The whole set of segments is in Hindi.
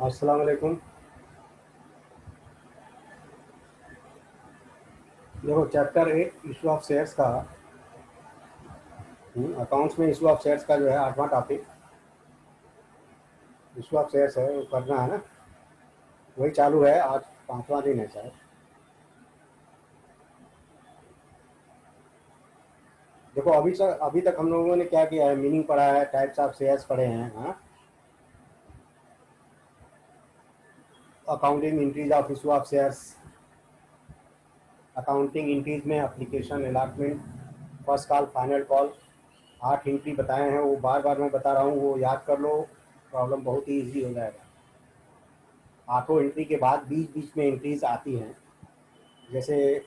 अस्सलाम वालेकुम। देखो चैप्टर 8 इशू ऑफ शेयर्स का अकाउंट्स में इशू ऑफ शेयर्स का जो है 8वां टॉपिक इशू ऑफ शेयर्स है, वो करना है ना। वही चालू है, आज 5वां दिन है शायद। देखो अभी तक हम लोगों ने क्या किया है, मीनिंग पढ़ा है, टाइप्स ऑफ शेयर्स पढ़े हैं। हाँ, accounting entries of issue of shares, accounting entries में application, allotment, first call, final call, 8 entry बताए हैं। वो बार बार मैं बता रहा हूँ, वो याद कर लो, प्रॉब्लम बहुत ही ईजी हो जाएगा। 8 एंट्री के बाद बीच बीच में एंट्रीज आती हैं, जैसे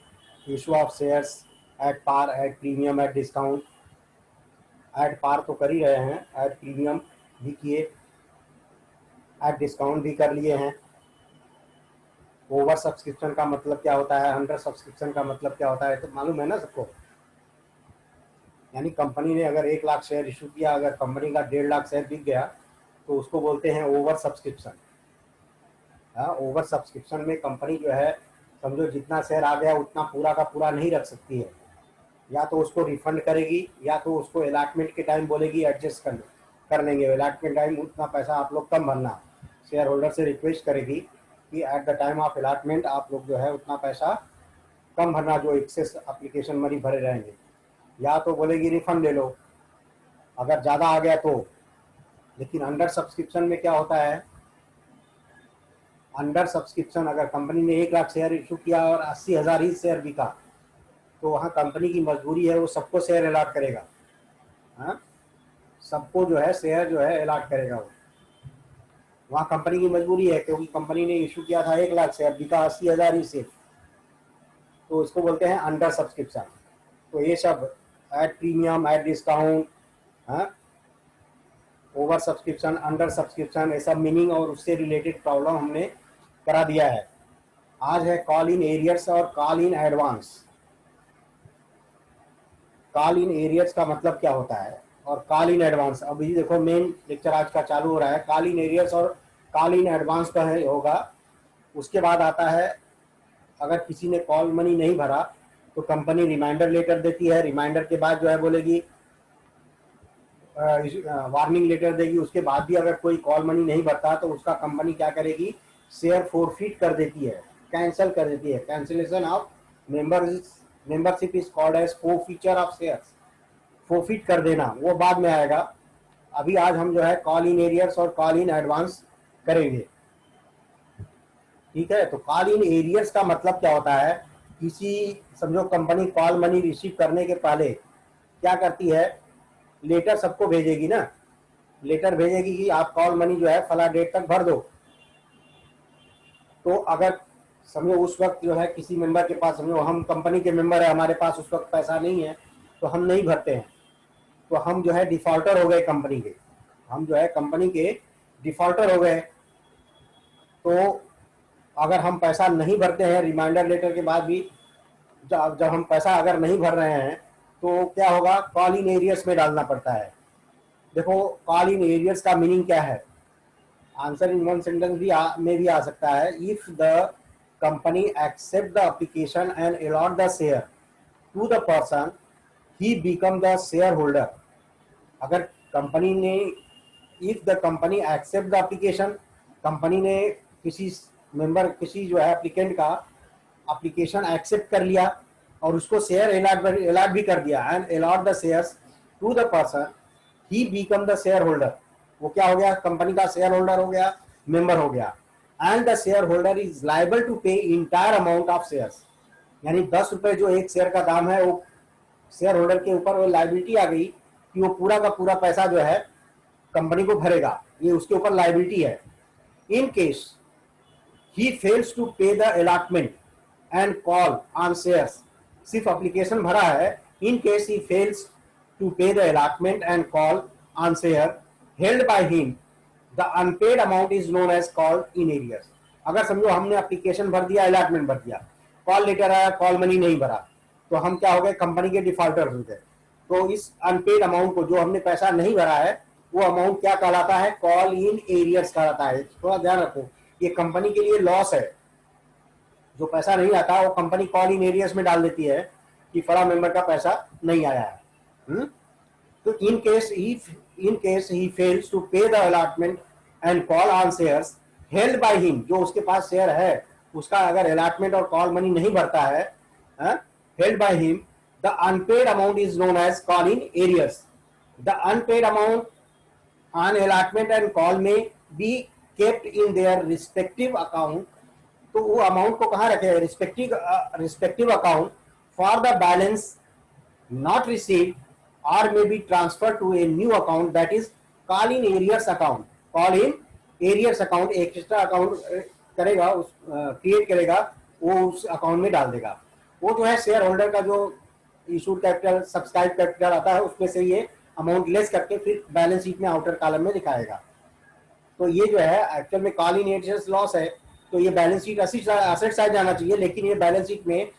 issue of shares at par, at premium, at discount. At par तो कर ही रहे हैं, एट प्रीमियम भी किए, एट डिस्काउंट भी कर लिए हैं। ओवर सब्सक्रिप्शन का मतलब क्या होता है, अंडर सब्सक्रिप्शन का मतलब क्या होता है, तो मालूम है ना सबको। यानी कंपनी ने अगर 1 लाख शेयर इशू किया, अगर कंपनी का 1.5 लाख शेयर बिक गया तो उसको बोलते हैं ओवर सब्सक्रिप्शन। हाँ, ओवर सब्सक्रिप्शन में कंपनी जो है, समझो जितना शेयर आ गया उतना पूरा का पूरा नहीं रख सकती है। या तो उसको रिफंड करेगी, या तो उसको अलॉटमेंट के टाइम बोलेगी एडजस्ट कर लेंगे, अलॉटमेंट टाइम उतना पैसा आप लोग कम भरना। शेयर होल्डर से रिक्वेस्ट करेगी कि eight the time of allotment आप लोग जो है उतना पैसा कम भरना, जो एक्सेस एप्लीकेशन मनी भरे रहेंगे। या तो बोलेगी रिफंड ले लो अगर ज़्यादा आ गया तो। लेकिन अंडर सब्सक्रिप्शन में क्या होता है, अंडर सब्सक्रिप्शन अगर कंपनी ने 1 लाख शेयर इशू किया और 80,000 ही शेयर बिका, तो वहाँ कंपनी की मजबूरी है, वो सबको शेयर अलॉट करेगा। हाँ, सबको जो है शेयर जो है अलॉट करेगा वो। वहाँ कंपनी की मजबूरी है, क्योंकि कंपनी ने इशू किया था 1 लाख शेयर, बिका 80,000 ही शेयर, तो इसको बोलते हैं अंडर सब्सक्रिप्शन। तो ये सब एट प्रीमियम, एट डिस्काउंट, हाँ, ओवर सब्सक्रिप्शन, अंडर सब्सक्रिप्शन, ये सब मीनिंग और उससे रिलेटेड प्रॉब्लम हमने करा दिया है। आज है कॉल इन एरियर्स और call in advance. Call in arrears का मतलब क्या होता है और कॉल इन एडवांस, अभी देखो मेन लेक्चर आज का चालू हो रहा है। कॉल इन एरियर्स और कॉल इन एडवांस का है होगा। उसके बाद आता है, अगर किसी ने कॉल मनी नहीं भरा तो कंपनी रिमाइंडर लेटर देती है। रिमाइंडर के बाद जो है बोलेगी, वार्निंग लेटर देगी। उसके बाद भी अगर कोई कॉल मनी नहीं भरता तो उसका कंपनी क्या करेगी, शेयर फोरफिट कर देती है, कैंसिल कर देती है। Cancellation of membership is called as forfeiture of shares. Forfeit कर देना वो बाद में आएगा। अभी आज हम जो है कॉल इन एरियर्स और कॉल इन एडवांस करेंगे। ठीक है, तो कॉल इन एरियर्स का मतलब क्या होता है, किसी, समझो कंपनी कॉल मनी रिसीव करने के पहले क्या करती है, लेटर सबको भेजेगी ना। लेटर भेजेगी कि आप कॉल मनी जो है फला डेट तक भर दो। तो अगर समझो उस वक्त जो है किसी मेंबर के पास, समझो हम कंपनी के मेंबर है, हमारे पास उस वक्त पैसा नहीं है, तो हम नहीं भरते हैं, तो हम जो है डिफॉल्टर हो गए कंपनी के। हम जो है कंपनी के डिफॉल्टर हो गए। तो अगर हम पैसा नहीं भरते हैं रिमाइंडर लेटर के बाद भी, जब हम पैसा अगर नहीं भर रहे हैं तो क्या होगा, कॉल इन एरियर्स में डालना पड़ता है। देखो कॉल इन एरियर्स का मीनिंग क्या है, आंसर इन वन सेंटेंस में भी आ सकता है। If the company accept the application and allot the share to the person, he become the shareholder. अगर कंपनी ने, if the company accept the application, company ने किसी मेंबर, किसी जो है एप्लीकेंट का एप्लीकेशन एक्सेप्ट कर लिया और उसको शेयर अलॉट भी कर दिया, and allot the shares to the person, he become the shareholder. वो क्या हो गया, कंपनी का शेयर होल्डर हो गया, मेंबर हो गया। And the shareholder is liable to pay entire amount of shares. यानी 10 रुपए जो एक शेयर का दाम है, वो शेयर होल्डर के ऊपर वो लाइबिलिटी आ गई कि वो पूरा का पूरा पैसा जो है कंपनी को भरेगा, ये उसके ऊपर लाइबिलिटी है। In case he fails to pay the allotment and call on shares, सिर्फ एप्लीकेशन भरा है, in case he fails to pay the allotment and call on share held by him, the unpaid amount is known as called in arrears. अगर समझो हमने एप्लीकेशन भर दिया, अलॉटमेंट भर दिया, कॉल लेटर आया, कॉल मनी नहीं भरा, तो हम क्या हो गए, कंपनी के डिफॉल्टर हो गए। तो इस अनपेड अमाउंट को, जो हमने पैसा नहीं भरा है, वो अमाउंट क्या कहलाता है, कॉल इन एरियर्स कहलाता है। थोड़ा ध्यान रखो, ये कंपनी के लिए लॉस है, जो पैसा नहीं आता वो कंपनी कॉल इन एरियर्स में डाल देती है कि फला मेंबर का पैसा नहीं आया है। तो in case he fails to pay the allotment and call on shares held by him, जो उसके पास शेयर है उसका अगर अलॉटमेंट और कॉल मनी नहीं भरता है, held by him, the unpaid amount is known as call in arrears. The unpaid amount on allotment and call may be kept in their respective account. तो वो अमाउंट को कहाँ रखे, respective account for the balance not received or may be transferred to a new account, that is call in arrears account। call in arrears account एक एक्स्ट्रा अकाउंट करेगा, उस क्रिएट करेगा, वो उस अकाउंट में डाल देगा। वो जो है शेयर होल्डर का जो इशूड कैपिटल सब्सक्राइब कैपिटल आता है उसमें से ये अमाउंट लेस करके फिर बैलेंस शीट में आउटर कॉलम में दिखाएगा। तो ये जो है एक्चुअल में कॉल इन एरियर्स लॉस है, तो ये बैलेंस शीट असेट साइड जाना चाहिए, लेकिन ये बैलेंस शीट में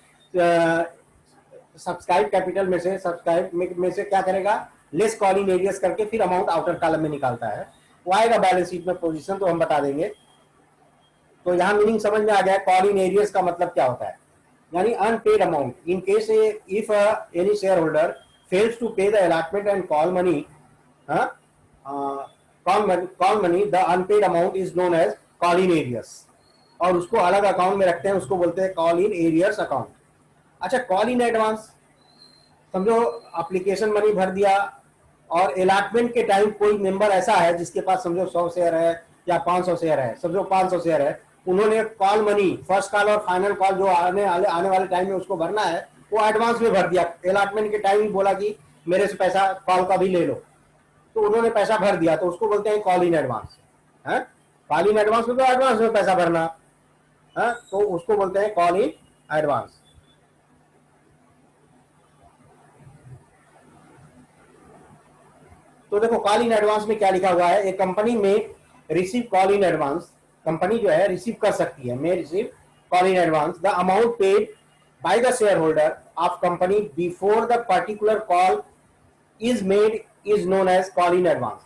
सब्सक्राइब कैपिटल में से क्या करेगा, लेस कॉल इन एरियर्स करके फिर अमाउंट आउटर कॉलम में निकालता है। वो आएगा बैलेंस शीट में पोजीशन, तो हम बता देंगे। तो यहाँ मीनिंग समझ में आ गया, कॉल इन एरियर्स का मतलब क्या होता है, यानी unpaid amount in case if any share holder fails to pay the allotment and call money, call money, the unpaid amount is known as call in arrears, और उसको अलग अकाउंट में रखते हैं, उसको बोलते हैं कॉल इन एरियर्स अकाउंट। अच्छा, कॉल इन एडवांस, समझो एप्लीकेशन मनी भर दिया और अलॉटमेंट के टाइम कोई मेंबर ऐसा है जिसके पास समझो 100 शेयर है या 500 शेयर है, समझो 500 शेयर है, उन्होंने कॉल मनी फर्स्ट कॉल और फाइनल कॉल जो आने वाले टाइम में उसको भरना है वो एडवांस में भर दिया। अलॉटमेंट के टाइम ही बोला कि मेरे से पैसा कॉल का भी ले लो, तो उन्होंने पैसा भर दिया, तो उसको बोलते हैं call in advance. Call in advance में तो एडवांस में पैसा भरना है, तो उसको बोलते हैं कॉल इन एडवांस। तो देखो कॉल इन एडवांस में क्या लिखा हुआ है, एक कंपनी में receive call in advance, company जो है रिसीव कर सकती है, may receive call in advance the amount paid by the shareholder of company before the particular call is made is known as call in advance.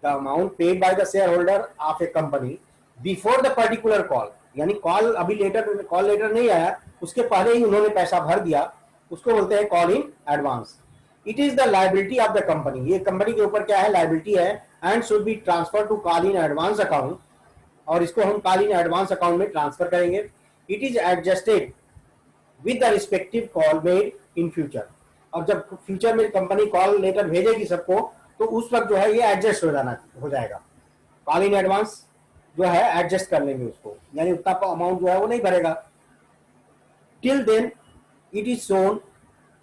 The amount paid by the shareholder of a company before the particular call, यानी कॉल अभी कॉल लेटर नहीं आया, उसके पहले ही उन्होंने पैसा भर दिया, उसको बोलते हैं call in advance. It is the liability of the company, ये कंपनी के ऊपर क्या है, लाइबिलिटी है, and should be transfer to call in advance account, और इसको हम कॉल इन एडवांस अकाउंट में ट्रांसफर करेंगे। It is adjusted with the respective call made in future, और जब फ्यूचर में कंपनी कॉल लेटर भेजेगी सबको, तो उस वक्त जो है ये एडजस्ट हो जाएगा, कॉल इन एडवांस जो है एडजस्ट कर लेंगे उसको, यानी उतना अमाउंट जो है वो नहीं भरेगा। Till then it is shown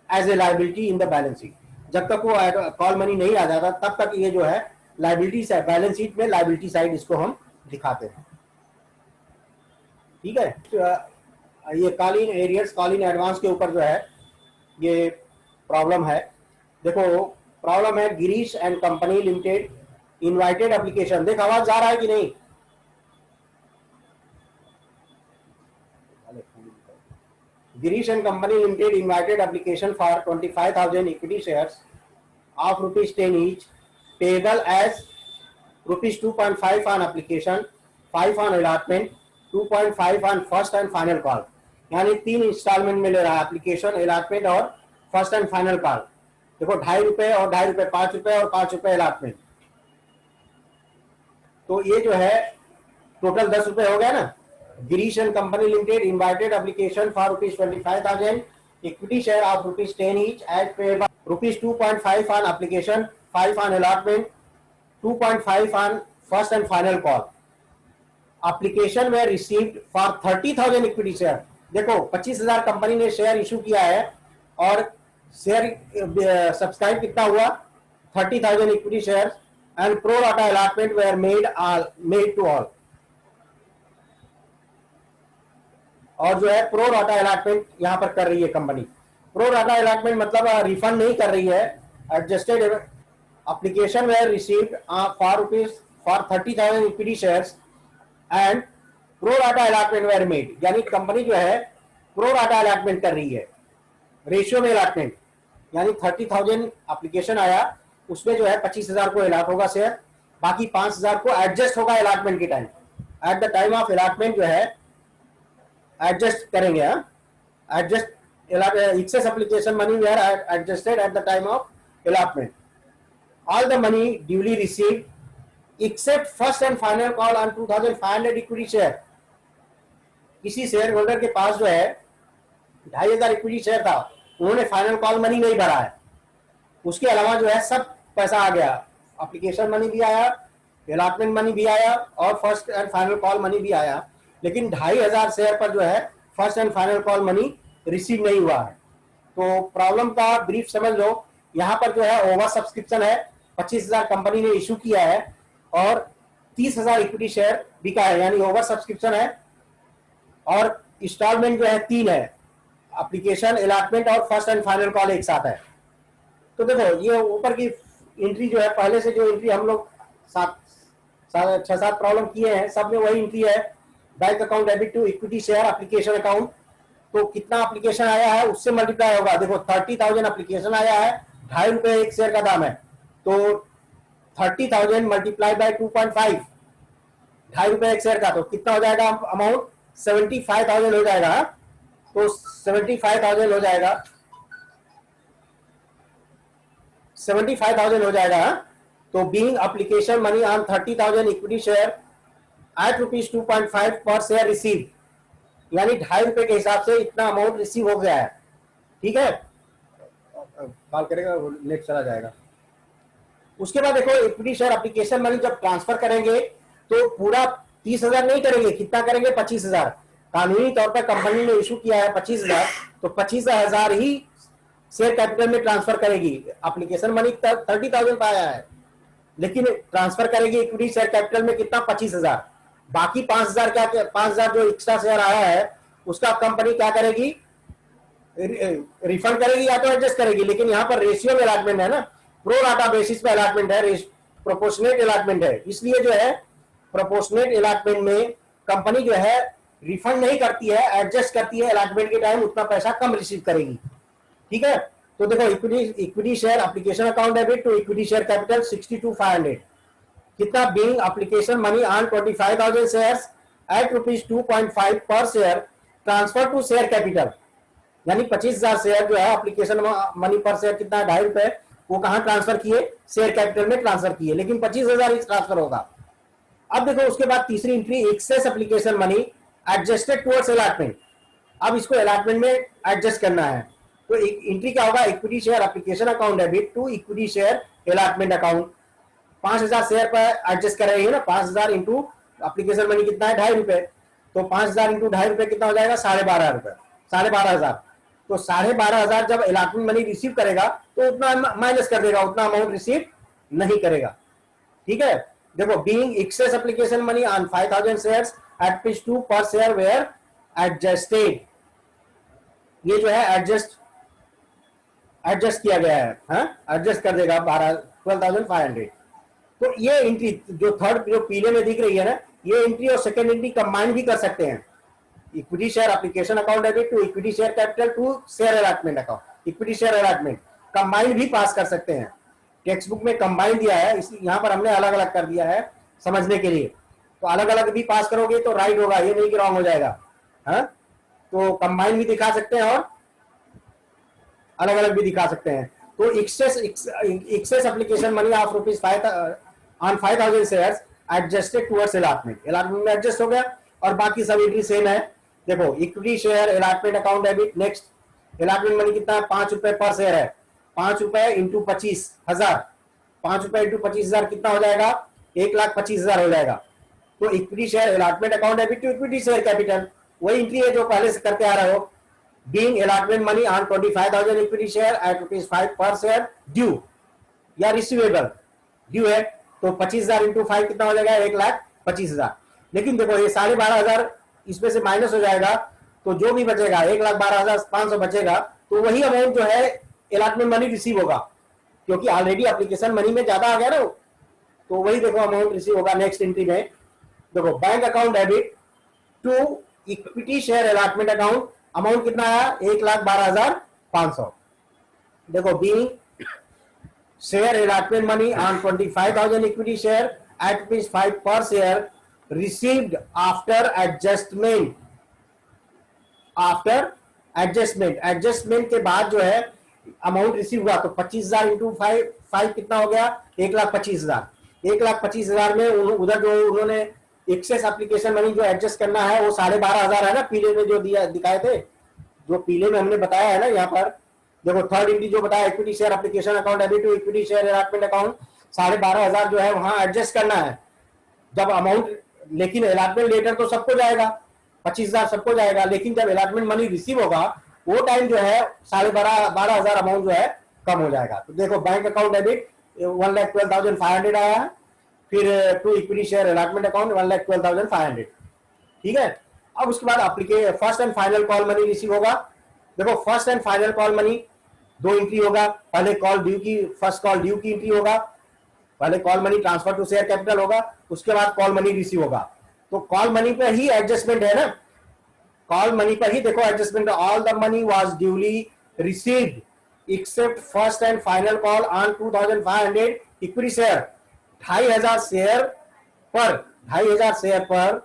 as a liability in the balance sheet, जब तक वो कॉल मनी नहीं आ जाता तब तक ये जो है लाइबिलिटी साइड, बैलेंस शीट में लाइबिलिटी साइड इसको हम दिखाते हैं। ठीक है, तो ये call in arrears call in advance के ऊपर जो है ये प्रॉब्लम है। देखो प्रॉब्लम है, Girish and company limited invited application, देख आवाज जा रहा है कि नहीं, Girish and Company Limited invited application for 25,000 equity shares of ₹10 each, payable as ₹2.5 on application, 5 on allotment, 2.5 on first and final call, यानी 3 इंस्टॉलमेंट में ले रहा है, एप्लीकेशन, अलॉटमेंट और फर्स्ट एंड फाइनल कॉल। देखो ₹2.5 और ₹2.5, ₹5 और ₹5 अलॉटमेंट, तो ये जो है टोटल ₹10 हो गया ना। Girish and Company Limited invited application for ₹25,000 equity share of ₹10 each as payable ₹2.5 on application, 5 on allotment, 2.5 on first and final call. Application were received for 30,000 equity share। देखो 25,000 कंपनी ने शेयर इशू किया है और शेयर सब्सक्राइब कितना हुआ, 30,000 equity share, and pro rata allotment were made to all, और जो है प्रो राटा अलॉटमेंट यहाँ पर कर रही है कंपनी। प्रो राटा अलॉटमेंट मतलब रिफंड नहीं कर रही है, adjusted application were received for 30,000 equity shares and pro rata allotment were made, यानी कंपनी जो है प्रो राटा अलॉटमेंट कर रही है, रेशियो में अलॉटमेंट, यानी 30,000 एप्लीकेशन आया उसमें जो है 25,000 को अलॉट होगा शेयर, बाकी 5,000 को एडजस्ट होगा अलॉटमेंट के time. Eight the time of allotment जो है एडजस्ट करेंगे। Adjust excess application money were adjusted at the time of allotment. All the money duly received except first and final call on 2,500 equity share। किसी शेयर होल्डर के पास जो है 2,500 इक्विटी शेयर था, उन्होंने फाइनल कॉल मनी नहीं भरा है, उसके अलावा जो है सब पैसा आ गया, एप्लीकेशन मनी भी आया, अलॉटमेंट मनी भी आया और first and final call money भी आया, लेकिन 2,500 शेयर पर जो है first and final call money receive नहीं हुआ है। तो प्रॉब्लम का ब्रीफ समझ लो, यहाँ पर जो है ओवर सब्सक्रिप्शन है, 25,000 कंपनी ने इशू किया है और 30,000 इक्विटी शेयर बिका है, यानी ओवर सब्सक्रिप्शन है। और इंस्टॉलमेंट जो है 3 है, एप्लीकेशन, अलॉटमेंट और फर्स्ट एंड फाइनल कॉल एक साथ है। तो देखो ये ऊपर की एंट्री जो है, पहले से जो एंट्री हम लोग 6-7 प्रॉब्लम किए हैं, सब में वही एंट्री है। Bank account debit to equity share application account, तो कितना एप्लीकेशन आया है उससे मल्टीप्लाई होगा। देखो 30,000 एप्लीकेशन आया है, 2.5 रुपए एक शेयर का दाम है, तो 30,000 मल्टीप्लाई बाय 2.5, 2.5 रुपए एक शेयर का, तो कितना हो जाएगा अमाउंट? 75,000 हो जाएगा। तो 75,000 हो जाएगा, 75,000 हो जाएगा। तो being application money on 30,000 equity share at ₹2.5 per share receive, यानी 2.5 रुपए के हिसाब से इतना अमाउंट रिसीव हो गया है। ठीक है, कॉल करेगा नेक्स्ट चला जाएगा। उसके बाद देखो इक्विटी शेयर एप्लीकेशन मनी जब ट्रांसफर करेंगे तो पूरा 30,000 नहीं करेंगे, कितना करेंगे? 25,000। कानूनी तौर पर कंपनी ने इशू किया है 25,000, तो 25,000 ही शेयर कैपिटल में ट्रांसफर करेगी। एप्लीकेशन मनी 30,000 का आया है, लेकिन ट्रांसफर करेगी इक्विटी शेयर कैपिटल में कितना? 25,000। बाकी 5,000 क्या, 5,000 जो एक्स्ट्रा शेयर आया है उसका कंपनी क्या करेगी? रिफंड करेगी या तो एडजस्ट करेगी। लेकिन यहाँ पर रेशियो में अलॉटमेंट है ना, प्रो राटा बेसिस पे अलॉटमेंट है, प्रोपोर्शनेट अलॉटमेंट है, इसलिए जो है प्रोपोर्शनेट अलॉटमेंट में कंपनी जो है रिफंड नहीं करती है, एडजस्ट करती है। अलॉटमेंट के टाइम उतना पैसा कम रिसीव करेगी। ठीक है, तो देखो equity share application account debit to equity share capital 62,500, कितना? Being application money on 25,000 shares at ₹2.5 per share transfer to share capital, यानी 25,000 शेयर जो है एप्लीकेशन मनी पर शेयर कितना है? 2.5 रुपए, वो कहां ट्रांसफर किए? शेयर कैपिटल में ट्रांसफर किए, लेकिन 25,000 ही ट्रांसफर होगा। अब देखो उसके बाद तीसरी entry, excess application money adjusted towards allotment. अब इसको अलॉटमेंट में एडजस्ट करना है, तो एंट्री क्या होगा? Equity share application account debit to equity share allotment account. 5,000 share पर एडजस्ट कर रही है ना, 5,000 इंटू एप्लीकेशन मनी कितना है? 2.5 रुपए, तो 5,000 इंटू 2.5 रुपए कितना हो जाएगा? 12.5 रुपए, 12,500। तो 12,500 जब अलॉटमेंट मनी रिसीव करेगा तो उतना माइनस कर देगा, उतना अमाउंट रिसीव नहीं करेगा। ठीक है, देखो being excess application money on 5,000 shares at ₹2 per share were adjusted, ये जो है एडजस्ट किया गया है, एडजस्ट कर देगा 12,500। तो ये एंट्री जो थर्ड जो पीले में दिख रही है ना, ये एंट्री और सेकंड एंट्री कंबाइन भी कर सकते हैं। Equity share application account debit to equity share capital to share allotment account, equity share allotment combine भी पास कर सकते हैं। टेक्स्ट बुक में कंबाइन दिया है, इसलिए यहाँ पर हमने अलग अलग कर दिया है समझने के लिए। तो अलग अलग भी पास करोगे तो राइट होगा, ये नहीं कि रॉन्ग हो जाएगा। हाँ, तो कंबाइन भी दिखा सकते हैं और अलग अलग भी दिखा सकते हैं। तो excess application money of ₹5,000 shares adjusted towards allotment, allotment में एडजस्ट हो गया और बाकी सब एंट्री सेम है। देखो equity share allotment account debit, next allotment money कितना है? 5 रुपए पर शेयर है, 5 रुपए इंटू 25,000, 5 रुपए इंटू 25,000 कितना हो जाएगा? 1,25,000 हो जाएगा। तो equity share allotment account debit to equity share capital, वही एंट्री है जो पहले से करते आ रहे हो। Being allotment money on 25,000 equity share at ₹5 per share due या रिसीवेबल, ड्यू है, तो 25,000 इंटू 5 कितना हो जाएगा? 1,25,000। लेकिन देखो ये 12,500 इसमें से माइनस हो जाएगा, तो जो भी बचेगा 1,12,500 बचेगा, तो वही अमाउंट जो है अलॉटमेंट मनी रिसीव होगा, क्योंकि ऑलरेडी एप्लीकेशन मनी में ज्यादा आ गया ना, तो वही देखो अमाउंट रिसीव होगा। नेक्स्ट एंट्री में देखो bank account debit to equity share allotment account, amount कितना आया? 1,12,500। देखो being share allotment money on 25,000 equity share at rupees 5 per share received after adjustment. After adjustment, adjustment के बाद जो है अमाउंट रिसीव हुआ तो 25,000 इंटू 5 कितना हो गया, 1,25,000। 1,25,000 में उधर जो उन्होंने एक्सेस एप्लीकेशन मनी जो एडजस्ट करना है वो 12,500 है ना, पीले में जो दिया दिखाए थे, जो पीले में हमने बताया है ना, यहाँ पर देखो थर्ड एंट्री जो बताया equity share application account debit to equity share allotment account 12,500 जो है वहां एडजस्ट करना है जब अमाउंट। लेकिन अलॉटमेंट लेटर तो सबको जाएगा, 25,000 सबको जाएगा, लेकिन जब अलॉटमेंट मनी रिसीव होगा वो टाइम जो है 12,500 अमाउंट जो है कम हो जाएगा। तो देखो बैंक अकाउंट डेबिट 1,12,500 आया है, फिर to equity share allotment account 1,12,500, ठीक है। अब उसके बाद first and final call money receive होगा। देखो first and final call money 2 entry होगा, पहले कॉल ड्यू की, फर्स्ट कॉल ड्यू की एंट्री होगा, पहले call money transfer to share capital होगा, उसके बाद कॉल मनी रिसीव होगा। तो कॉल मनी पर ही एडजस्टमेंट है ना, कॉल मनी पर ही देखो adjustment, all the money was duly received accept first and final call on 2,500 equity share. 2,500 share पर 2,500 शेयर पर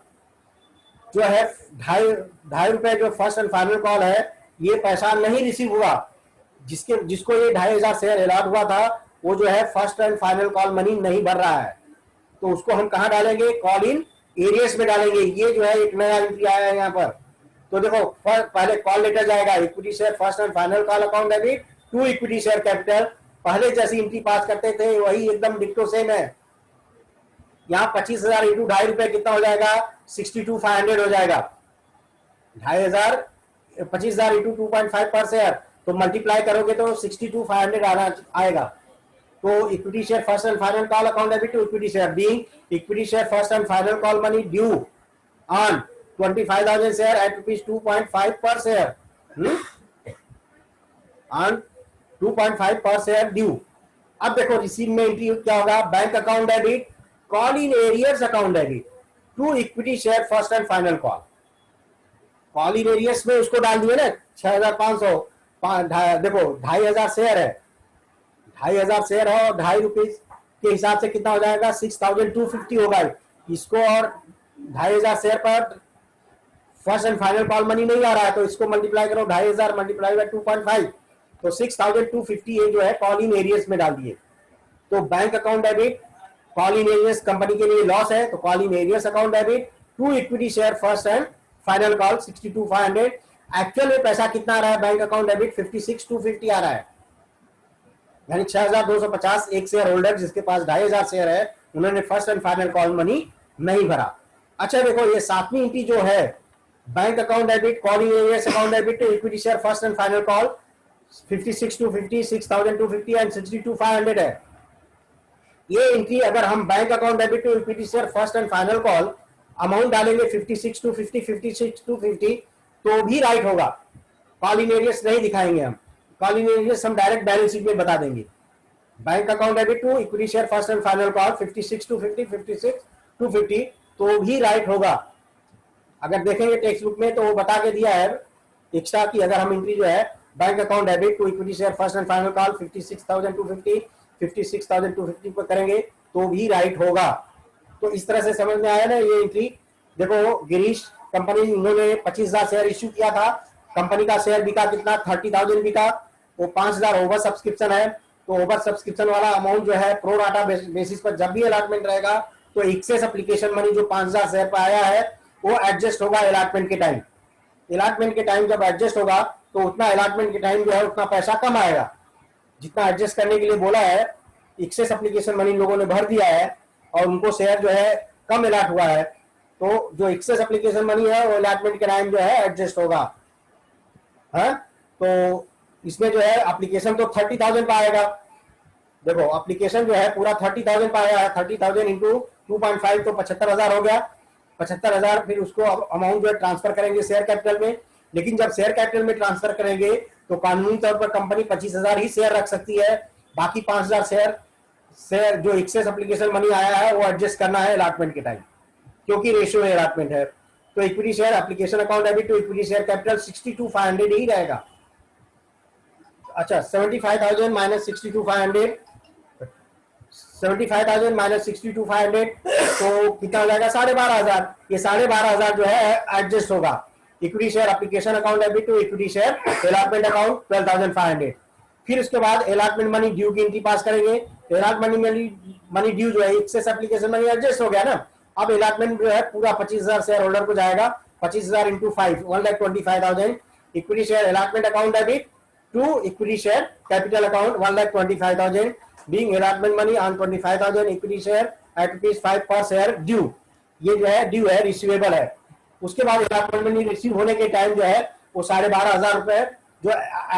जो है 2.5 रुपए जो फर्स्ट एंड फाइनल कॉल है ये पैसा नहीं रिसीव हुआ। जिसको ये 2,500 शेयर अलॉट हुआ था वो जो है first and final call money नहीं भर रहा है, तो उसको हम कहां डालेंगे, कॉल इन एरियर्स में डालेंगे। ये जो है एक नया एंट्री आया है यहाँ पर। तो देखो पहले कॉल लेटर जाएगा, equity share first and final call account debit to equity share capital, पहले जैसी एंट्री पास करते थे वही एकदम डिक्टो सेम है। यहाँ 25,000 इंटू 2.5 रुपए कितना हो जाएगा, 62,500 हो जाएगा। 2,500 25,000 इंटू 2.5 पर शेयर, तो मल्टीप्लाई करोगे तो 62,500 आएगा। तो equity share first and final call account debit to equity share being equity share first and final call money due on 25,000 share at rupees 2.5 per share, on 2.5 per share due. अब देखो रिसीव में एंट्री क्या होगा, bank account debit call in arrears account debit to equity share first and final call. Call in arrears में उसको डाल दिए ना 6,500, देखो 2,500 शेयर है, 2,500 शेयर है और 2.5 रुपीज के हिसाब से कितना हो जाएगा, 6,250 होगा इसको। और 2,500 शेयर पर first and final call money नहीं आ रहा है, तो इसको मल्टीप्लाई करो 2,500 मल्टीप्लाई बाय 2.5, तो 6,250 ये जो है कॉल इन एरियर्स में डाल दिए। तो bank account debit call in arrears company के लिए लॉस है, तो call in arrears account debit to equity share first and final call 62,500। Actual में पैसा कितना आ रहा है बैंक अकाउंट डेबिट 56,250 आ रहा है, यानी 6,250 एक शेयर होल्डर जिसके पास 2,500 शेयर है उन्होंने first and final call money नहीं भरा। अच्छा देखो ये सातवीं एंट्री जो है bank account debit call in arrears account debit to equity share first and final call 56,250, 6,250 and 62,500 है। ये एंट्री अगर हम bank account debit to equity share first and final call amount डालेंगे 56,250, 56,250 तो भी राइट होगा, कॉल इन एरियर्स नहीं दिखाएंगे हम, कॉल इन एरियर्स हम डायरेक्ट बैलेंस शीट में बता देंगे। Bank account debit to equity share first and final call 56,250, 56,250 तो भी राइट होगा। अगर देखेंगे टेक्स्ट बुक में तो वो बता के दिया है एक्स्ट्रा की अगर हम एंट्री जो है bank account debit to equity share first and final call 56,250, 56,250 पर करेंगे तो भी राइट होगा। तो इस तरह से समझ में आया ना ये एंट्री। देखो गिरीश कंपनी उन्होंने 25,000 शेयर इश्यू किया था, कंपनी का शेयर बिका कितना, 30,000 बिका, वो 5,000 ओवर सब्सक्रिप्शन है, तो ओवर सब्सक्रिप्शन वाला अमाउंट जो है प्रो राटा बेसिस पर जब भी अलॉटमेंट रहेगा तो एक्सेस एप्लीकेशन मनी जो 5,000 शेयर पर आया है वो एडजस्ट होगा अलॉटमेंट के टाइम। अलॉटमेंट के टाइम जब एडजस्ट होगा तो उतना अलॉटमेंट के टाइम जो है उतना पैसा कम आएगा जितना एडजस्ट करने के लिए बोला है। एक्सेस एप्लीकेशन मनी लोगों ने भर दिया है और उनको शेयर जो है कम अलॉट हुआ है, तो जो एक्सेस एप्लीकेशन मनी है वो अलॉटमेंट के टाइम जो है एडजस्ट होगा। हाँ तो इसमें जो है एप्लीकेशन तो 30,000 का आएगा। देखो एप्लीकेशन जो है पूरा 30,000 का आया है, 30,000 इंटू 2.5 तो 75,000 हो गया। 75,000 फिर उसको अमाउंट जो है ट्रांसफर करेंगे शेयर कैपिटल में, लेकिन जब शेयर कैपिटल में ट्रांसफर करेंगे तो कानूनी तौर पर कंपनी 25,000 ही शेयर रख सकती है, बाकी 5,000 शेयर जो एक्सेस एप्लीकेशन मनी आया है वो एडजस्ट करना है अलॉटमेंट के टाइम, क्योंकि रेशियो अलॉटमेंट है। तो equity share application account debit to equity share capital 62,500 ही रहेगा। अच्छा 75,000 माइनस 62,500 75,000 माइनस 62,500 तो कितना हो जाएगा 12,500। ये 12,500 जो है एडजस्ट होगा। Equity share application account debit to equity share allotment account 12,500। फिर उसके बाद अलॉटमेंट मनी ड्यू की एंट्री पास करेंगे। अलॉटमेंट मनी ड्यू जो है एक्सेस एप्लीकेशन मनी एडजस्ट हो गया ना। अब अलॉटमेंट जो है पूरा 25,000 शेयर होल्डर को जाएगा। 25,000 into 5 1,25,000 equity share allotment account debit to equity share capital account 1,25,000 being allotment money on 25,000 equity share at ₹5 per share due। ये जो है ड्यू है, रिसीवेबल है। उसके बाद allotment money रिसीव होने के टाइम जो है वो 12,500 रुपए जो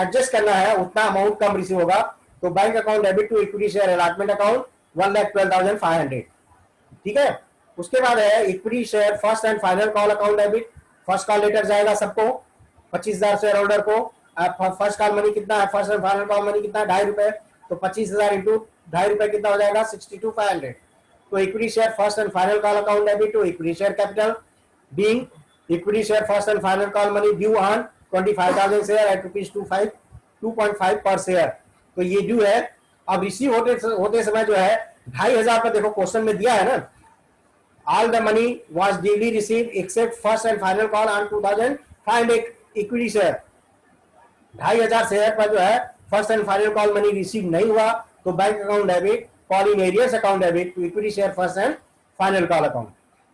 एडजस्ट करना है उतना अमाउंट कम रिसीव होगा। तो bank account debit to equity share allotment account 1,12,500। ठीक है। उसके बाद है equity share first and final call account debit. First call letter जाएगा सबको 25,000 शेयर होल्डर को। फर्स्ट कॉल मनी कितना है, first and final call money कितना है, ₹2.5। तो 25,000 इंटू ₹2.5 कितना हो जाएगा 62,500। तो equity share first and final call account debit to equity share capital being equity share first and final call money due on 25,000 share at ₹2.5 per share. तो ये ड्यू है। अब रिसीव होते समय जो है 2,500 पर देखो क्वेश्चन में दिया है ना, all the money was duly receive except first and final call on 2,500 equity share. 2,500 share पर जो है first and final call money receive नहीं हुआ तो bank account debit call in arrears account debit to equity share first and final call account.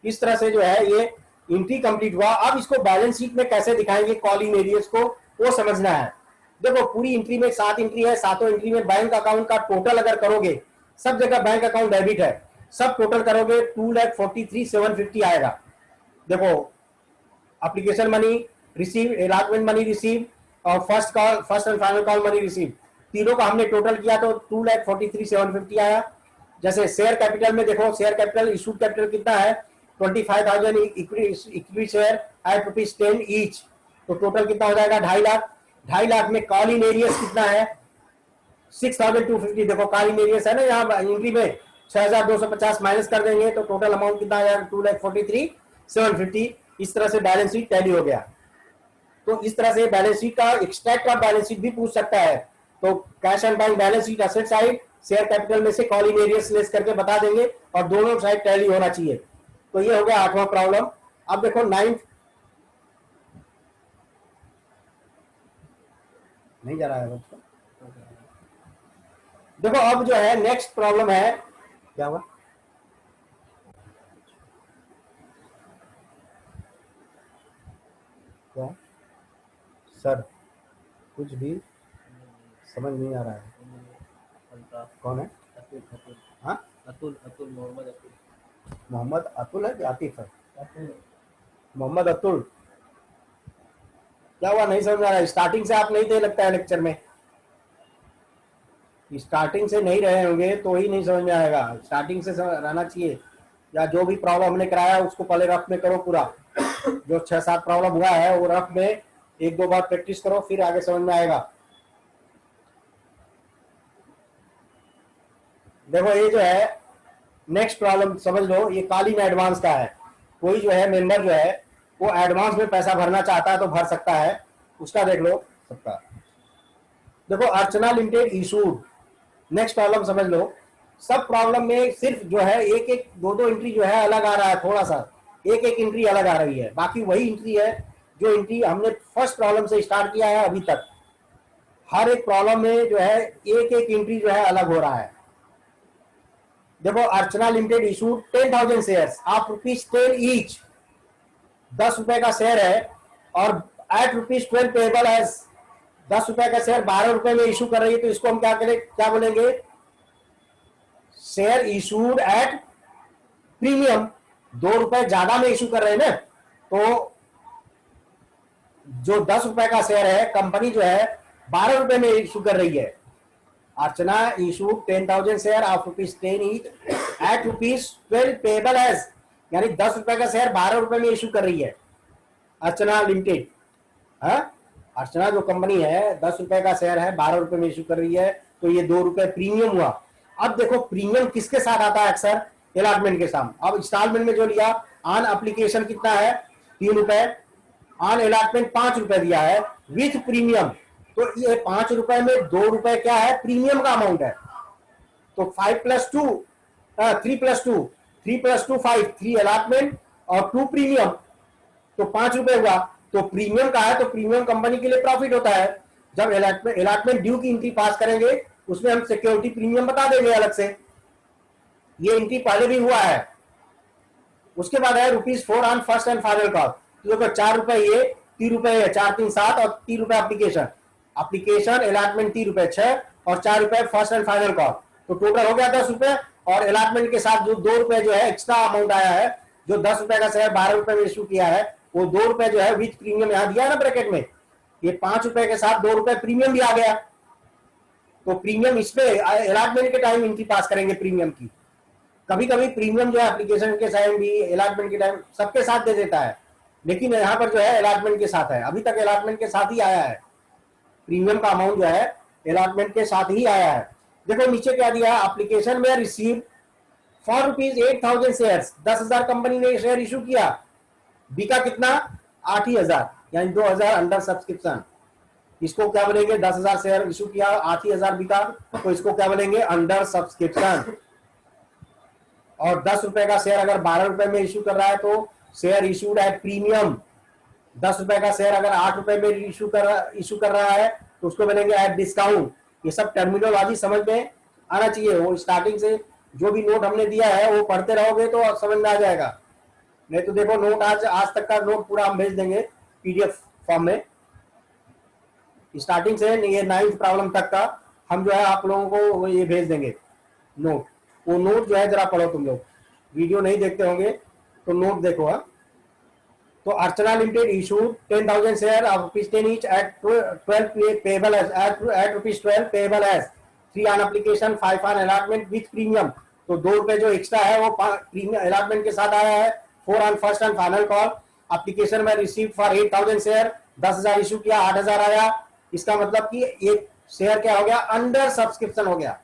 इस तरह से जो है ये एंट्री कंप्लीट हुआ। अब इसको बैलेंस शीट में कैसे दिखाएंगे कॉल इन एरियस को, वो समझना है। देखो पूरी एंट्री में 7 एंट्री है, सातों एंट्री में बैंक अकाउंट का टोटल अगर करोगे, सब जगह बैंक अकाउंट डेबिट है, सब टोटल करोगे 2,43,750 आएगा। देखो application money receive, allotment money receive और first and final call money receive, तीनों का हमने टोटल किया तो 2,43,750 आया। जैसे शेयर कैपिटल में देखो, शेयर कैपिटल इशूड कैपिटल कितना है 25,000 इक्विटी शेयर एट ₹10 ईच। तो टोटल कितना हो जाएगा 2.5 लाख। 2.5 लाख में कॉल इन एरियस कितना है 6,250। देखो कॉल इन एरियस है ना यहाँ एंट्री में 6,250 माइनस कर देंगे तो टोटल अमाउंट कितना आएगा 2,43,750। इस तरह से बैलेंस शीट टैली हो गया। तो इस तरह से बैलेंस शीट का एक्सट्रैक्ट ऑफ बैलेंस शीट भी पूछ सकता है। तो cash and bank balance sheet asset side, share capital में से कॉल इन एरियस लेस करके बता देंगे और दोनों साइड टैली होना चाहिए। तो ये हो गया 8वां प्रॉब्लम। अब देखो 9th नहीं जा रहा है बच्चों। देखो अब जो है नेक्स्ट प्रॉब्लम है, क्या हुआ क्या सर, कुछ भी समझ नहीं आ रहा है। कौन है? हाँ अतुल मोहम्मद अतुल है कि आतिफ है? मोहम्मद अतुल। क्या हुआ नहीं समझ आ रहा है? स्टार्टिंग से आप नहीं थे लगता है लेक्चर में। स्टार्टिंग से नहीं रहे होंगे तो ही नहीं समझ में आएगा। स्टार्टिंग से रहना चाहिए, या जो भी प्रॉब्लम हमने कराया उसको पहले रफ में करो पूरा। जो 6-7 प्रॉब्लम हुआ है वो रफ में 1-2 बार प्रैक्टिस करो, फिर आगे समझ में आएगा। देखो ये जो है नेक्स्ट प्रॉब्लम समझ लो, ये कॉल इन एडवांस का है। कोई जो है मेंबर जो है वो एडवांस में पैसा भरना चाहता है तो भर सकता है, उसका देख लो सबका। देखो Archana limited issued, next problem समझ लो। सब प्रॉब्लम में सिर्फ जो है एक एक दो दो एंट्री जो है अलग आ रहा है, थोड़ा सा एक एक एंट्री अलग आ रही है, बाकी वही एंट्री है जो एंट्री हमने फर्स्ट प्रॉब्लम से स्टार्ट किया है अभी तक। हर एक प्रॉब्लम में जो है एक एक एंट्री जो है अलग हो रहा है। देखो Archana limited issued 10,000 shares of ₹10 each. 10 रुपए का शेयर है और एट ₹12 पेएबल एज 10 रुपए का शेयर 12 रुपए में इशू कर रही है, तो इसको हम क्या बोलेंगे? Share issued at premium. 2 रुपए ज्यादा में इशू कर रहे हैं ना, तो जो 10 रुपए का शेयर है कंपनी जो है 12 रुपए में इशू कर रही है। Archana issued 10,000 share of ₹10 each at ₹12 payable as, यानी 10 रुपए का शेयर 12 रुपए में इशू कर रही है अर्चना लिमिटेड। अर्चना जो कंपनी है 10 रुपए का शेयर है 12 रुपए में इशू कर रही है, तो ये 2 रुपए प्रीमियम हुआ। अब देखो प्रीमियम किसके साथ आता है अक्सर? अलॉटमेंट के साथ। अब इंस्टॉलमेंट में जो लिया ऑन एप्लीकेशन कितना है 3 रुपए, ऑन अलॉटमेंट 5 रुपए दिया है विथ प्रीमियम, तो ये 5 रुपए में 2 रुपए क्या है प्रीमियम का अमाउंट है। तो 5 + 2 3+2, 3+2 5, 3 अलॉटमेंट और 2 प्रीमियम, तो 5 रुपए हुआ। तो प्रीमियम का है तो प्रीमियम कंपनी के लिए प्रॉफिट होता है। जब अलॉटमेंट ड्यू की एंट्री पास करेंगे उसमें हम सिक्योरिटी प्रीमियम बता देंगे अलग से। ये एंट्री पहले भी हुआ है। उसके बाद है ₹4 on first and final call. तो देखो 4 रुपए ये, 3 रुपए है, 4 3 7 और 3 रुपए एप्लीकेशन अलॉटमेंट 3 रुपए 6 और 4 रुपए फर्स्ट एंड फाइनल कॉल। तो टोटल हो गया 10 रुपए। और अलॉटमेंट के साथ जो 2 रुपए जो है एक्स्ट्रा अमाउंट आया है, जो 10 रुपए का शेयर 12 रुपए में इशू किया है, वो 2 रुपए जो है विथ प्रीमियम यहाँ दिया है ना ब्रैकेट में, ये 5 रुपए के साथ 2 रुपए प्रीमियम भी आ गया। तो प्रीमियम इसमें अलॉटमेंट के टाइम एंट्री पास करेंगे प्रीमियम की। कभी कभी प्रीमियम जो है एप्लीकेशन के टाइम भी अलॉटमेंट के टाइम सबके साथ दे देता है, लेकिन यहाँ पर जो है अलॉटमेंट के साथ है। अभी तक अलॉटमेंट के साथ ही आया है, प्रीमियम का अमाउंट जो है अलॉटमेंट के साथ ही आया है। देखो नीचे क्या दिया है, एप्लीकेशन में रिसीव फॉर ₹8,000 शेयर्स, 10,000 कंपनी ने शेयर इशू किया, बिका कितना 8,000, यानी 2,000 अंडर सब्सक्रिप्शन। इसको क्या बोलेंगे, 10,000 शेयर इशू किया, 8,000 बिका, तो इसको क्या बोलेंगे, अंडर सब्सक्रिप्शन। और 10 रुपए का शेयर अगर 12 रुपए में इशू कर रहा है तो शेयर इशूड एट प्रीमियम। 10 रुपए का शेयर अगर 8 रुपए में इशू कर रहा है तो उसको बोलेंगे एट डिस्काउंट। ये सब टर्मिनोलॉजी समझ में आना चाहिए। वो स्टार्टिंग से जो भी नोट हमने दिया है वो पढ़ते रहोगे तो समझ में आ जाएगा। नहीं तो देखो नोट आज तक का नोट पूरा हम भेज देंगे पीडीएफ फॉर्म में, स्टार्टिंग से ये 9th प्रॉब्लम तक का हम जो है आप लोगों को ये भेज देंगे नोट। वो नोट जो है जरा पढ़ो, तुम लोग वीडियो नहीं देखते होंगे तो नोट देखो। हाँ, तो Archana limited issued 10,000 share of ₹10 each at 12 payable as at ₹12 payable as 3 on application 5 on allotment with premium। तो 2 रुपए जो एक्स्ट्रा है वो प्रीमियम अलॉटमेंट के साथ आया है। 4 on first and final call. Application में रिसीव फॉर 8,000 शेयर, 10,000 इशू किया, 8,000 आया। इसका मतलब कि एक शेयर क्या हो गया, अंडर सब्सक्रिप्शन हो गया।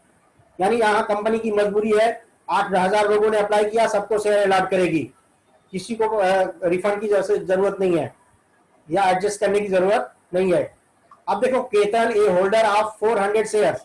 यानी यहाँ कंपनी की मजबूरी है, 8,000 लोगों ने अप्लाई किया, सबको शेयर अलॉट करेगी, किसी को रिफंड की जरूरत नहीं है या एडजस्ट करने की जरूरत नहीं है। अब देखो Ketan a holder of 400 shares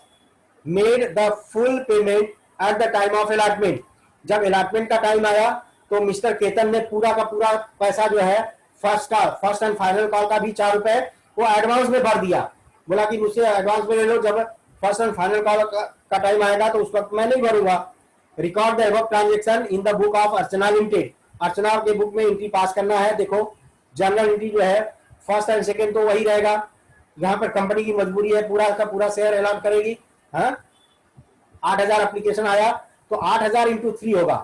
made the full payment at the time of allotment. जब अलॉटमेंट का टाइम आया तो मिस्टर केतन ने पूरा का पूरा पैसा जो है फर्स्ट एंड फाइनल कॉल का भी 4 रुपए वो एडवांस में भर दिया। बोला कि मुझसे एडवांस में ले लो, जब फर्स्ट एंड फाइनल कॉल का टाइम आएगा तो उस वक्त मैं नहीं भरूंगा। Record the above transaction in the book of Archana limited. Archana के बुक में एंट्री पास करना है। देखो जनरल एंट्री जो है फर्स्ट एंड सेकंड तो वही रहेगा। यहाँ पर कंपनी की मजबूरी है, पूरा का पूरा शेयर अलॉट करेगी। हाँ, 8,000 एप्लीकेशन आया तो 8,000 इंटू 3 होगा।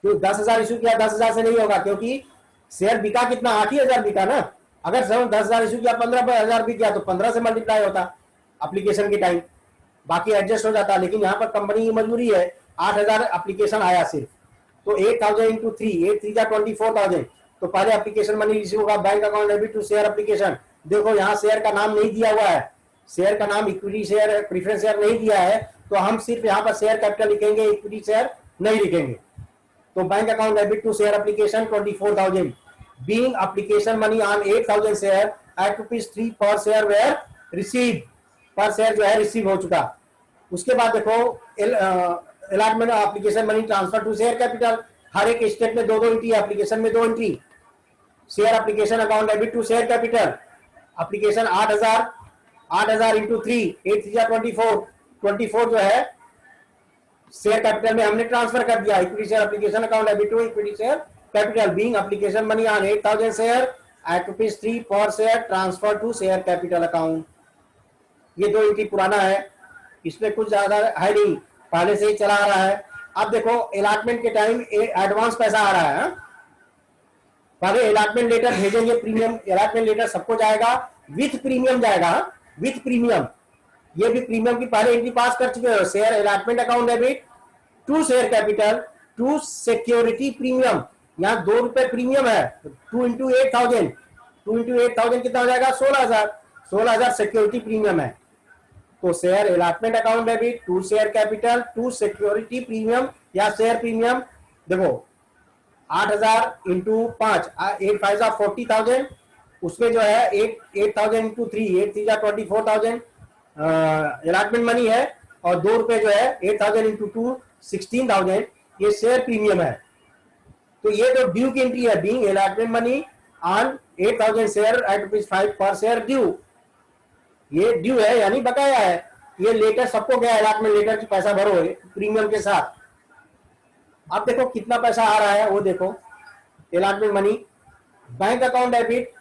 तो 10,000 इशू किया, 10,000 से नहीं होगा क्योंकि शेयर बिका कितना, 8,000 बिका ना। अगर 10,000 इशू किया, 15,000 बिक गया तो 15 से मल्टीप्लाई होता एप्लीकेशन के टाइम, बाकी एडजस्ट हो जाता। लेकिन यहाँ पर कंपनी की मजबूरी है, 8,000 एप्लीकेशन आया सिर्फ, तो 8,000 इंटू 3, 8 3 24,000। तो पहले एप्लीकेशन मनी रिसीव होगा, bank account debit to share application. देखो यहाँ शेयर का नाम नहीं दिया हुआ है, शेयर का नाम इक्विटी शेयर प्रीफरेंस शेयर नहीं दिया है, तो हम सिर्फ यहाँ पर शेयर कैपिटल लिखेंगे, इक्विटी शेयर नहीं लिखेंगे। तो bank account debit to share application 24,000 being application money on 8,000 share at ₹3 per share were receive, per share जो है रिसीव हो चुका। उसके बाद देखो allotment application money transfer to share capital. हर एक स्टेप में 2-2 एंट्री, एप्लीकेशन में 2 entry. Share application account debit to share capital, application 8,000 into 3, 8 3 24 जो है शेयर कैपिटल में हमने ट्रांसफर कर दिया। Equity share application account debit to equity share capital being application money on 8,000 share at ₹3 per share transfer to share capital account. ये 2 एंट्री पुराना है, इसमें कुछ ज्यादा है नहीं, पहले से ही चला आ रहा है। अब देखो अलॉटमेंट के टाइम एडवांस पैसा आ रहा है। पहले अलॉटमेंट लेटर भेजेंगे, प्रीमियम अलॉटमेंट लेटर सबको जाएगा, विथ प्रीमियम जाएगा, विथ प्रीमियम। ये भी प्रीमियम की पहले एंट्री पास कर चुके हो। Share allotment account debit to share capital to security premium. यहाँ 2 रुपए प्रीमियम है, 2 इंटू 8,000, 2 इंटू 8,000 कितना हो जाएगा, 16,000। 16,000 सिक्योरिटी प्रीमियम है। तो share allotment account debit to share capital to security premium या शेयर प्रीमियम। देखो 8,000 इंटू 5, 8 5 40,000, उसमें जो है 8,000 इंटू 3, 8 3 24,000 अलॉटमेंट मनी है, और 2 रुपए जो है 8,000 इंटू 2 16,000, ये शेयर प्रीमियम है। तो ये जो ड्यू की एंट्री है, being allotment money on 8,000 share at ₹5 per share due, ये ड्यू है यानी बकाया है। ये लेटर सबको गया अलॉटमेंट लेटर की पैसा भरो प्रीमियम के साथ। अब देखो कितना पैसा आ रहा है, वो देखो allotment money, bank account debit,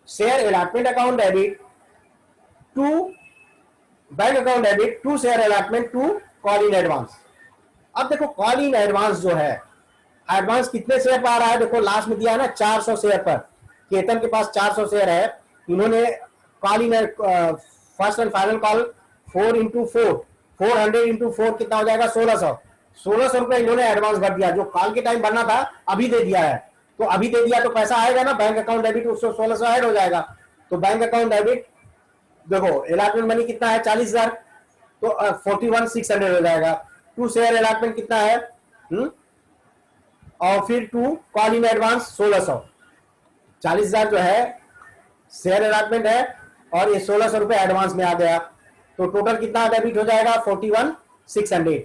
share allotment account debit to bank account debit to share allotment to call in advance. अब देखो कॉल इन एडवांस जो है, एडवांस कितने शेयर पर आ रहा है, देखो लास्ट में दिया है ना 400 शेयर पर। केतन के पास 400 शेयर है, इन्होंने call in first and final call 4 into 4 400 into 4 कितना हो जाएगा 1600 रुपए इन्होंने एडवांस भर दिया, जो कॉल के टाइम भरना था अभी दे दिया है। तो अभी दे दिया तो पैसा आएगा ना, बैंक अकाउंट डेबिट उसको 1600 ऐड हो जाएगा। तो बैंक अकाउंट डेबिट देखो अलॉटमेंट मनी कितना है 40,000, तो 41,600 हो जाएगा। टू शेयर अलॉटमेंट कितना है और फिर टू कॉल इन एडवांस 1600, 40,000 जो है शेयर अलॉटमेंट है और ये 1600 रुपए एडवांस में आ गया। तो टोटल कितना डेबिट हो जाएगा 41,600।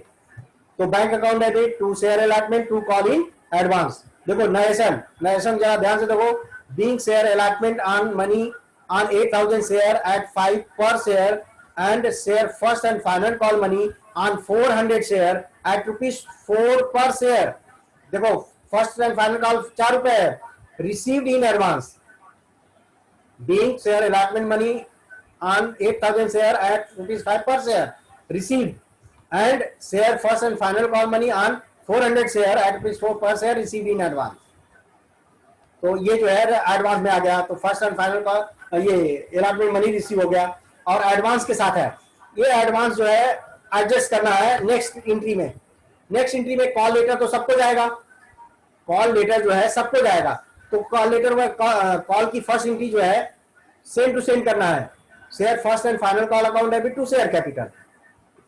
तो bank account debit to share allotment to call in advance. देखो नरेशन जरा ध्यान से देखो, being share allotment on money on 8,000 share at 5 per share and share first and final call money on 400 share at ₹4 per share। देखो फर्स्ट एंड फाइनल कॉल 4 रुपए है, received in advance. Being share allotment money on 8,000 share at ₹5 per share received and share first and final call money on 400 share at ₹4 per share received in advance। तो ये जो है एडवांस में आ गया। तो फर्स्ट एंड फाइनल का ये अलॉटमेंट मनी रिसीव हो गया और एडवांस के साथ है। ये एडवांस जो है एडजस्ट करना है नेक्स्ट एंट्री में। नेक्स्ट एंट्री में कॉल लेटर तो सबको जाएगा, कॉल लेटर जो है सबको जाएगा। तो कॉल लेटर में कॉल की फर्स्ट एंट्री जो है सेम टू सेम करना है, share first and final call account debit to share capital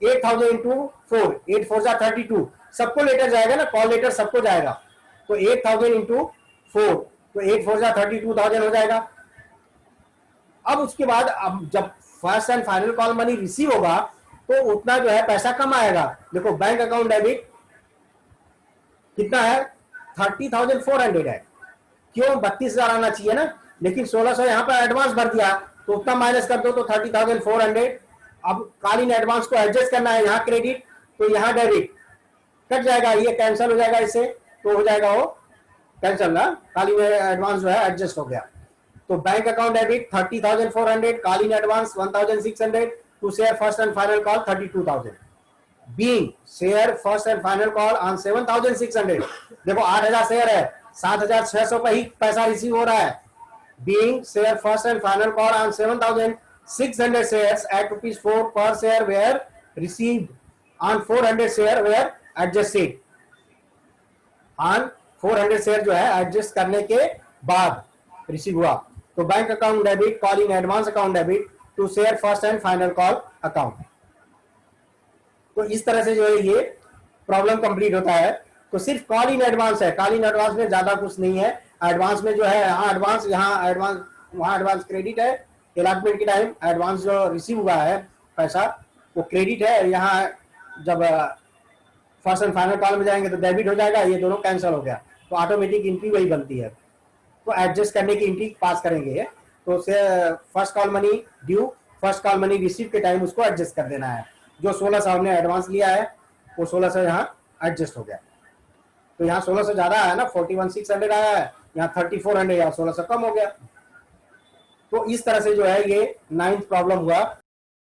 8,000 into 4 8 4 32 सबको लेटर जाएगा ना, कॉल लेटर सबको जाएगा। तो 8,000 इंटू 4 तो 8 4 32,000 हो जाएगा। अब उसके बाद अब जब first and final call money receive होगा तो उतना जो है पैसा कम आएगा। देखो बैंक अकाउंट डेबिट कितना है 30,400 है, क्यों 32,000 आना चाहिए ना, लेकिन 1600 यहाँ पर एडवांस भर दिया तो उतना माइनस कर दो तो 30,400। अब कॉल इन एडवांस को एडजस्ट करना है, यहाँ क्रेडिट तो यहाँ डेबिट कट जाएगा, ये कैंसिल हो जाएगा, इससे तो हो जाएगा वो कैंसिल ना, कॉल इन एडवांस जो है एडजस्ट हो गया। तो bank account debit 30,400, call in advance 1,600 to share first and final call 32,000। Being share first and final call on 7,600, देखो 8,000 शेयर है 7,600 पर ही पैसा रिसीव हो रहा है। Being share first and final call on 7,600 shares at ₹4 per share were received on 400 share were adjusted. On 400 share जो है एडजस्ट करने के बाद रिसीव हुआ। तो bank account debit call in advance account debit to share first and final call account. तो इस तरह से जो है ये प्रॉब्लम कंप्लीट होता है। तो सिर्फ कॉल इन एडवांस है, कॉल इन एडवांस में ज्यादा कुछ नहीं है। एडवांस में जो है यहाँ एडवांस, यहाँ एडवांस, वहाँ एडवांस क्रेडिट है, अलॉटमेंट के टाइम एडवांस जो रिसीव हुआ है पैसा वो क्रेडिट है, यहाँ जब फर्स्ट एंड फाइनल कॉल में जाएंगे तो डेबिट हो जाएगा, ये दोनों कैंसिल हो गया। तो ऑटोमेटिक एंट्री वही बनती है, तो एडजस्ट करने की एंट्री पास करेंगे। तो first call money due, first call money receive के टाइम उसको एडजस्ट कर देना है। जो 1600 हमने एडवांस लिया है वो 1600 यहाँ एडजस्ट हो गया। तो यहाँ 1600 ज्यादा आया ना, 41,600 आया है, यहाँ 3400 या 1600 कम हो गया। तो इस तरह से जो है ये 9th प्रॉब्लम हुआ।